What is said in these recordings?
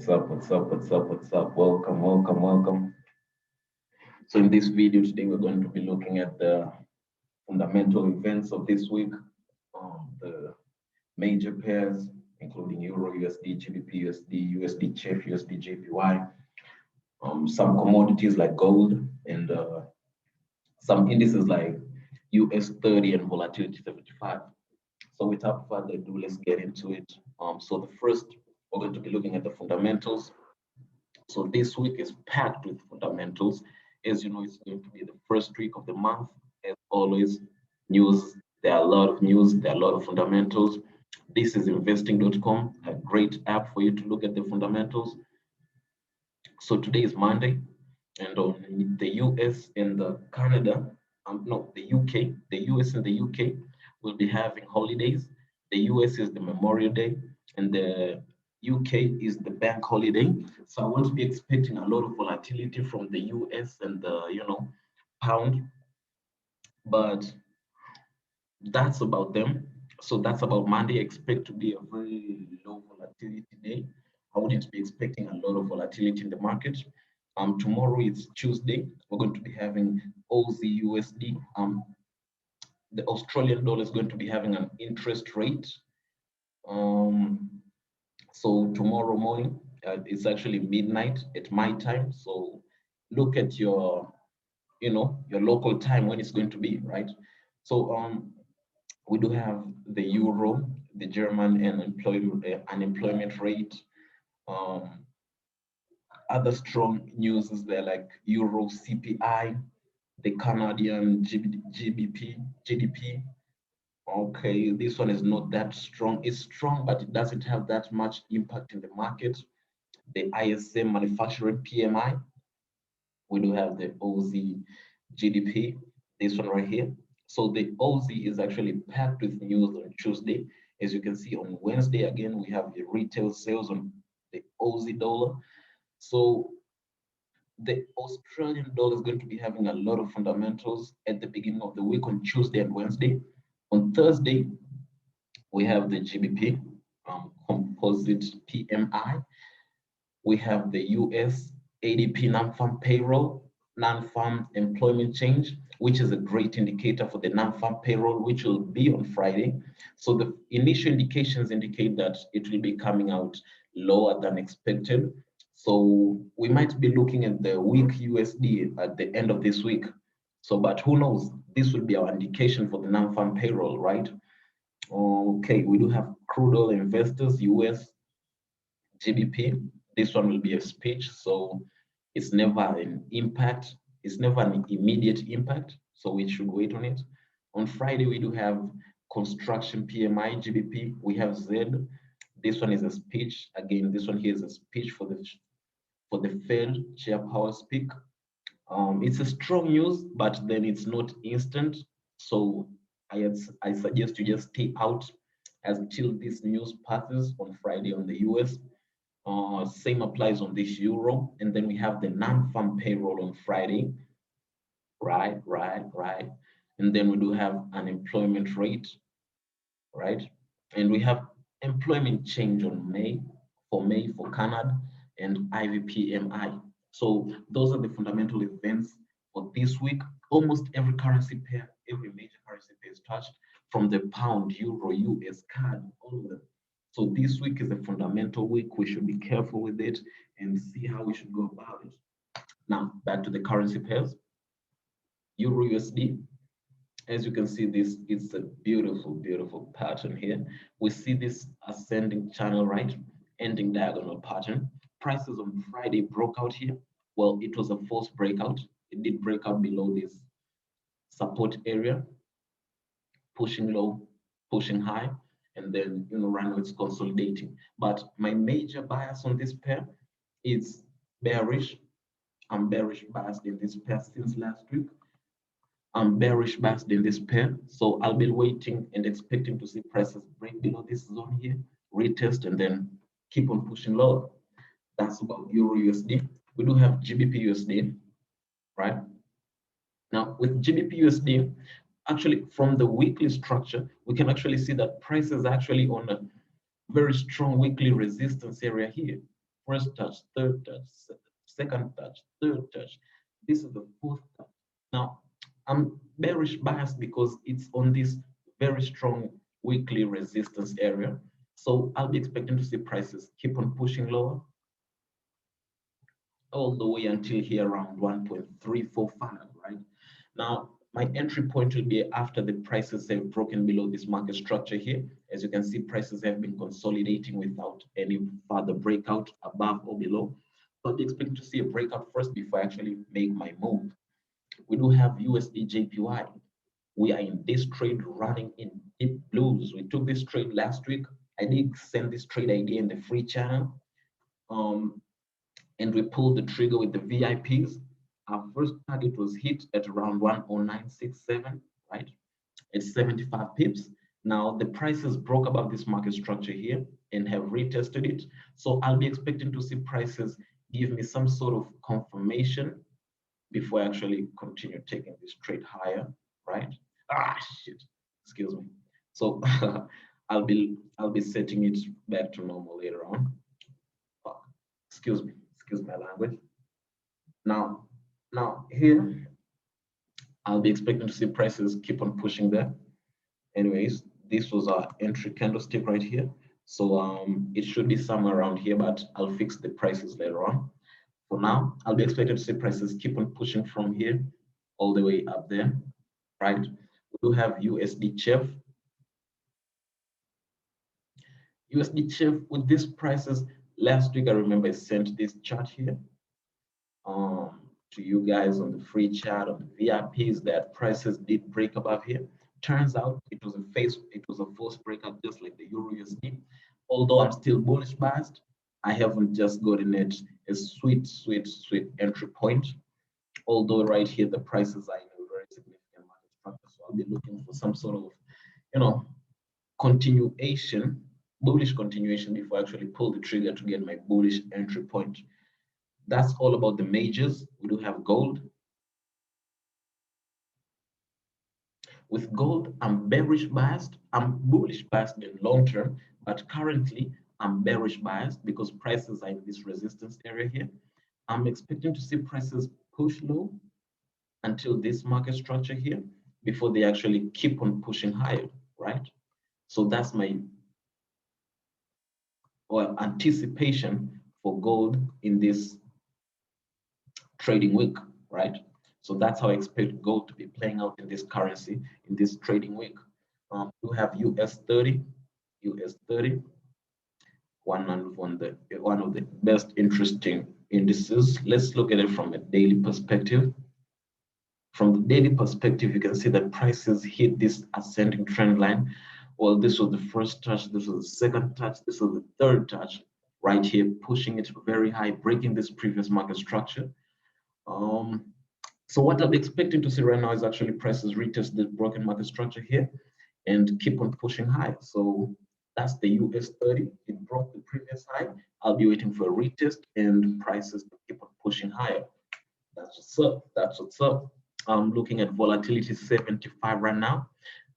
What's up? What's up? What's up? What's up? Welcome, welcome, welcome. So in this video today, we're going to be looking at the fundamental events of this week, the major pairs, including Euro, USD, GBP, USD, Usdchf, Usdjpy, some commodities like gold, and some indices like US30 and Voltility 75. So without further ado, let's get into it. So the first, we're going to be looking at the fundamentals. So this week is packed with fundamentals. As you know, it's going to be the first week of the month. As always, news, there are a lot of news, there are a lot of fundamentals. This is investing.com, a great app for you to look at the fundamentals. So today is Monday, and on the US and the Canada, the UK, the US and the UK will be having holidays. The US is the Memorial Day, and the UK is the bank holiday. So I won't be expecting a lot of volatility from the US and the pound, but that's about them. So that's about Monday. I expect to be a very low volatility day. I wouldn't be expecting a lot of volatility in the market. Tomorrow is Tuesday. We're going to be having Aussie USD. The Australian dollar is going to be having an interest rate. So tomorrow morning, it's actually midnight at my time. So look at your local time when it's going to be, right? So we do have the euro, the German unemployment rate. Other strong news is there like Euro CPI, the Canadian GDP. Okay, this one is not that strong. It's strong, but it doesn't have that much impact in the market. The ISM manufacturing PMI. We do have the Aussie GDP, this one right here. So the Aussie is actually packed with news on Tuesday. As you can see on Wednesday, again, we have the retail sales on the Aussie dollar. So the Australian dollar is going to be having a lot of fundamentals at the beginning of the week on Tuesday and Wednesday. On Thursday, we have the GBP, composite PMI. We have the US ADP non-farm payroll, non-farm employment change, which is a great indicator for the non-farm payroll, which will be on Friday. So the initial indications indicate that it will be coming out lower than expected. So we might be looking at the weak USD at the end of this week. So, but who knows? This will be our indication for the non-farm payroll, right? Okay, we do have crude oil investors, US GBP. This one will be a speech, so it's never an impact. It's never an immediate impact, so we should wait on it. On Friday, we do have construction PMI GBP. We have Z. This one is a speech. Again, this one here is a speech for the Fed Chair Powell speak. It's a strong news, but then it's not instant. So I suggest you just stay out until this news passes on Friday on the US. Same applies on this euro. And then we have the non-farm payroll on Friday. Right. And then we do have unemployment rate, right? And we have employment change on May for Canada and IVPMI. So those are the fundamental events for this week. Almost every currency pair, every major currency pair is touched, from the pound, euro, US, CAD, all of them. So this week is a fundamental week. We should be careful with it and see how we should go about it. Now, back to the currency pairs. Euro USD. As you can see, this is a beautiful, beautiful pattern here. We see this ascending channel, right? Ending diagonal pattern. Prices on Friday broke out here. Well, it was a false breakout. It did break out below this support area, pushing low, pushing high, and then right now it's consolidating. But my major bias on this pair is bearish. I'm bearish biased in this pair since last week. I'm bearish biased in this pair, so I'll be waiting and expecting to see prices break below this zone here, retest, and then keep on pushing lower. That's about Euro USD. We do have GBP USD, right? Now with GBP USD, actually from the weekly structure, we can actually see that price is actually on a very strong weekly resistance area here. first touch, third touch, second touch, third touch. This is the fourth touch. Now, I'm bearish biased because it's on this very strong weekly resistance area. So I'll be expecting to see prices keep on pushing lower all the way until here around 1.345, right? Now, my entry point will be after the prices have broken below this market structure here. As you can see, prices have been consolidating without any further breakout above or below. So I'll be expecting to see a breakout first before I actually make my move. We do have Usdjpy. We are in this trade running in deep blues. We took this trade last week. I did send this trade idea in the free channel. And we pulled the trigger with the VIPs. Our first target was hit at around 10967, right? It's 75 pips. Now the prices broke above this market structure here and have retested it. So I'll be expecting to see prices give me some sort of confirmation before I actually continue taking this trade higher, right? Ah, shit, excuse me. So I'll be setting it back to normal later on. Oh, excuse my language. Now here, I'll be expecting to see prices keep on pushing there. Anyways, this was our entry candlestick right here. So it should be somewhere around here, but I'll fix the prices later on. For now, I'll be expecting to see prices keep on pushing from here all the way up there, right? We do have Usdchf. Usdchf with these prices, last week I remember I sent this chart here to you guys on the free chat on the VIPs that prices did break above here. Turns out it was a false breakout, just like the Eurusd. Although I'm still bullish biased, I haven't just gotten it a sweet entry point. Although right here the prices are in a very significant market structure, so I'll be looking for some sort of continuation, bullish continuation before I actually pull the trigger to get my bullish entry point. That's all about the majors. We do have gold. With gold, I'm bearish biased. I'm bullish biased in long term, but currently I'm bearish biased because prices are in this resistance area here. I'm expecting to see prices push low until this market structure here before they actually keep on pushing higher, right? So that's my anticipation for gold in this trading week, right? So that's how I expect gold to be playing out in this currency in this trading week. We have US30, one of the best interesting indices. Let's look at it from a daily perspective. From the daily perspective, you can see that prices hit this ascending trend line. Well, this was the first touch, this was the second touch, this was the third touch, right here, pushing it very high, breaking this previous market structure. So what I'm expecting to see right now is actually prices retest the broken market structure here and keep on pushing high. So that's the US30. It broke the previous high. I'll be waiting for a retest and prices to keep on pushing higher. That's what's up. That's what's up. I'm looking at volatility 75 right now.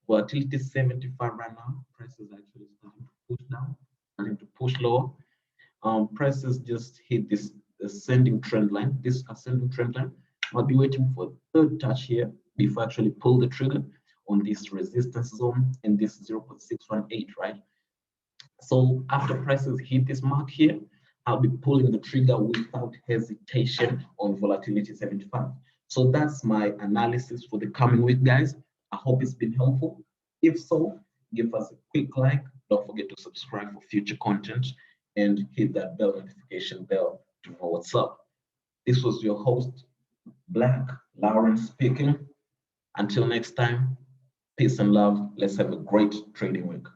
Volatility 75 right now. Prices actually starting to push down, starting to push lower. Prices just hit this ascending trend line. This ascending trend line. I'll be waiting for a third touch here before I actually pull the trigger on this resistance zone and this 0.618, right? So after prices hit this mark here, I'll be pulling the trigger without hesitation on volatility 75. So that's my analysis for the coming week, guys. I hope it's been helpful. If so, give us a quick like. Don't forget to subscribe for future content and hit that bell notification bell to know what's up. This was your host, Black Lawrence speaking. Until next time, peace and love. Let's have a great trading week.